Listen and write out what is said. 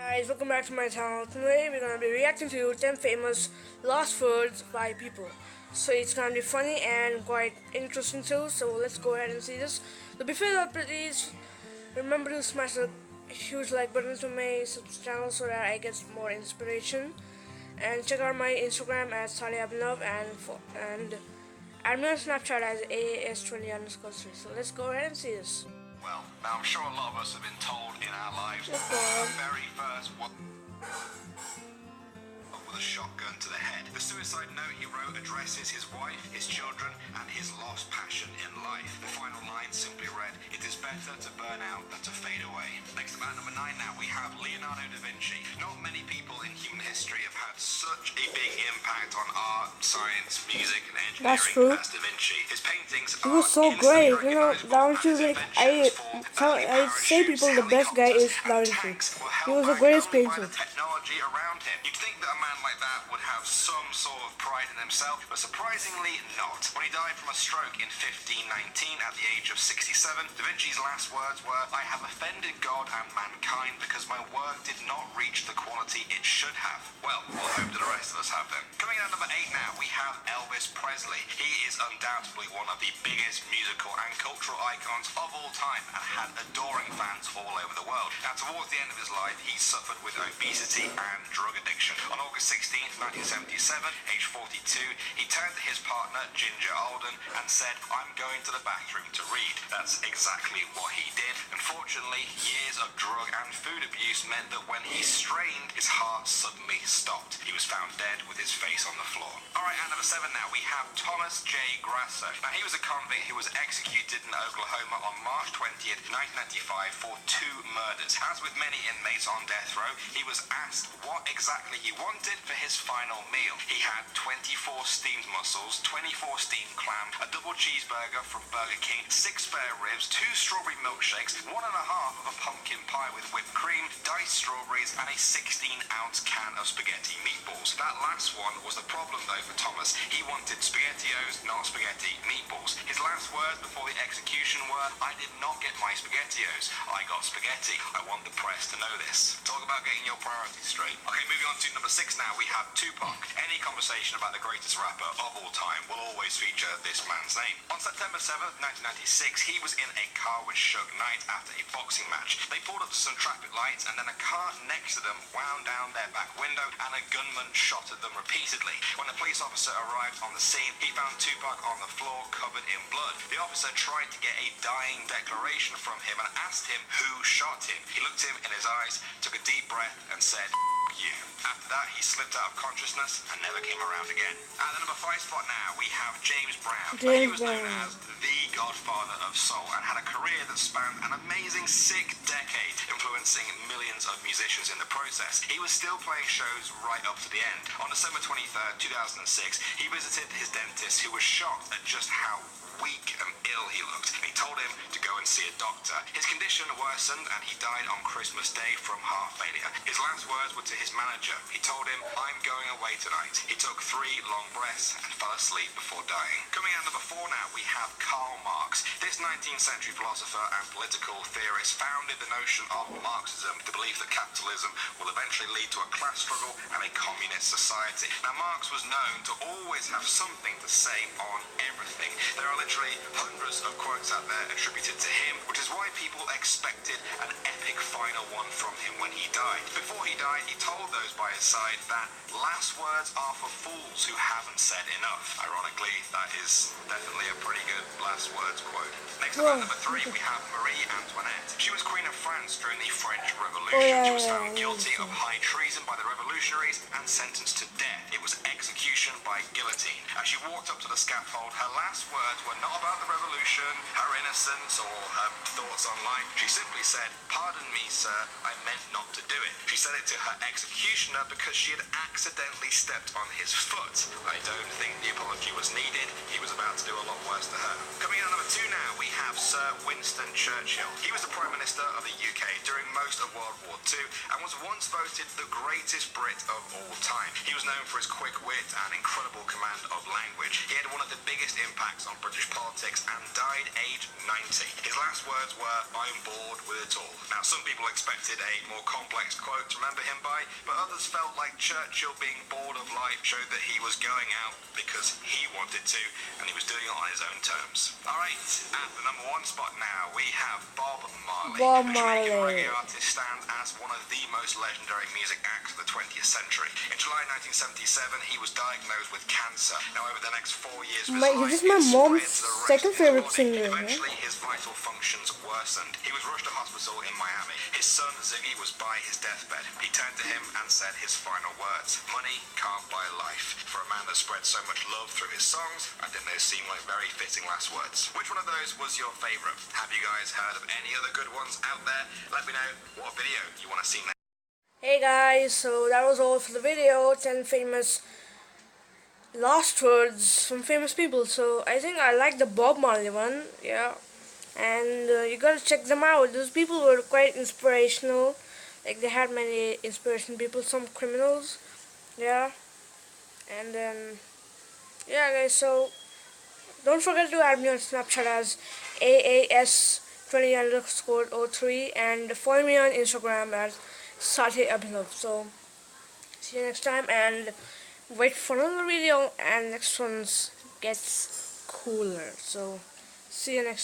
Guys, welcome back to my channel. Today we're gonna be reacting to 10 famous lost words by people. So it's gonna be funny and quite interesting too. So let's go ahead and see this. So before that, please remember to smash the huge like button to my channel so that I get more inspiration. And check out my Instagram at SaliAbhinav and add me on Snapchat as AS20_3. So let's go ahead and see this. Well, now I'm sure a lot of us have been told in our lives the very first one with a shotgun to the head. The suicide note he wrote addresses his wife, his children, and his lost passion in life. The final line simply read, "It is better to burn out than to fade away." Next up at number 9 now, we have Leonardo da Vinci. Not many people in human history have had such a big impact on art, science, music, and engineering That's true. as da Vinci. His paintings He was so great, you know. Da Vinci, like I say, people the best guy is Da Vinci. He was the greatest painter. Technology around him. You'd think that a man like that would have some sort of pride in himself, but surprisingly not. When he died from a stroke in 1519 at the age of 67, Da Vinci's last words were, "I have offended God and mankind because my work did not reach the quality it should have." Well, we'll hope that the rest of us have them. Coming in at number 8 now, we have Elvis Presley. He is undoubtedly one of the biggest musical and cultural icons of all time and had adoring fans all over the world. Now, towards the end of his life, he suffered with obesity and drug addiction. On August 16th, 1977, age 42, he turned to his partner, Ginger Alden, and said, "I'm going to the bathroom to read." That's exactly what he did. Unfortunately, years of drug and food abuse meant that when he strained, his heart suddenly stopped. He was found dead with his face on the floor. Alright, at number 7 now, we have Thomas J. Grasso. Now, he was a convict who was executed in Oklahoma on March 20th, 1995 for 2 murders. As with many inmates on death row, he was asked what exactly he wanted for his final meal. He had 24 steamed mussels, 24 steamed clam, a double cheeseburger from Burger King, 6 spare ribs, 2 strawberry milkshakes, 1.5 of a pumpkin pie with whipped cream, diced strawberries, and a 16-ounce can of spaghetti meatballs. That last one was the problem though for Thomas. He wanted SpaghettiOs, not spaghetti meatballs. His last words before the execution were, "I did not get my SpaghettiOs. I got spaghetti. I want the press to know this." Talk about getting your priorities straight. Okay, moving on to number 6 now, we have Tupac. Any conversation about the greatest rapper of all time will always feature this man's name. On September 7th, 1996, he was in a car with Suge Knight after a boxing match. They pulled up to some traffic lights and then a car next to them wound down their back window and a gunman shot at them repeatedly. When the police officer arrived on the scene, he found Tupac on the floor covered in blood. The officer tried to get a dying declaration from him and asked him who shot him. He looked him in his eyes, took a deep breath and said, "You." After that, he slipped out of consciousness and never came around again. At the number 5 spot now, we have James Brown. He was known as the godfather of soul and had a career that spanned an amazing 6 decades, influencing millions of musicians in the process. He was still playing shows right up to the end. On December 23rd, 2006, he visited his dentist, who was shocked at just how weak and ill he looked. He told him to go and see a doctor. His condition worsened and he died on Christmas Day from heart failure. His last words were to his manager. He told him, "I'm going away tonight." He took 3 long breaths and fell asleep before dying. Coming out number 4 now, we have Karl Marx. This 19th century philosopher and political theorist founded the notion of Marxism, the belief that capitalism will eventually lead to a class struggle and a communist society. Now, Marx was known to always have something to say on everything. There are literally hundreds of quotes out there attributed to him, which is why people expected an epic final one from him when he died. Before he died, he told those by his side that last words are for fools who haven't said enough. Ironically, that is definitely a pretty good last words quote. Next up at number 3, we have Marie Antoinette. She was Queen of France during the French Revolution. She was found guilty of high treason by the revolutionaries and sentenced to death. It was execution by guillotine. As she walked up to the scaffold, her last words were not about the revolution, her innocence, or her thoughts on life. She simply said, "Pardon me, sir, I meant not to do it." She said it to her executioner because she had accidentally stepped on his foot. I don't think the apology was needed. He was about to do a lot worse to her. Coming in at number 2 now, we have Sir Winston Churchill. He was the Prime Minister of the UK during most of World War II and was once voted the greatest Brit of all time. He was known for his quick wit and incredible command of language. He had one of the biggest impacts on British British politics and died aged 90. His last words were, "I'm bored with it all." Now, some people expected a more complex quote to remember him by, but others felt like Churchill being bored of life showed that he was going out because he wanted to, and he was doing it on his own terms. Alright, at the number one spot now, we have Bob Marley. Bob The Jamaican Marley. reggae artist stands as one of the most legendary music acts of the 20th century. In July 1977, he was diagnosed with cancer. Now, over the next 4 years of his life, This is my it mom's spread to the rest second of his favorite body. singer. Eventually, his vital functions worsened. He was rushed to hospital in Miami. His son, Ziggy, was by his deathbed. He turned to him and said his final words: "Money can't buy life." For a man that spread so much love through his songs, I think those seem like very fitting last words. Which one of those was your favourite? Have you guys heard of any other good ones out there? Let me know what video you want to see next. Hey guys, so that was all for the video. 10 famous last words from famous people. So I think I like the Bob Marley one, yeah. And you gotta check them out. Those people were quite inspirational. Like they had many inspirational people, some criminals, yeah. And then yeah, guys. So don't forget to add me on Snapchat as AAS20_03 and follow me on Instagram as Satay Abhinav. So see you next time and wait for another video, and next one gets cooler. So see you next time.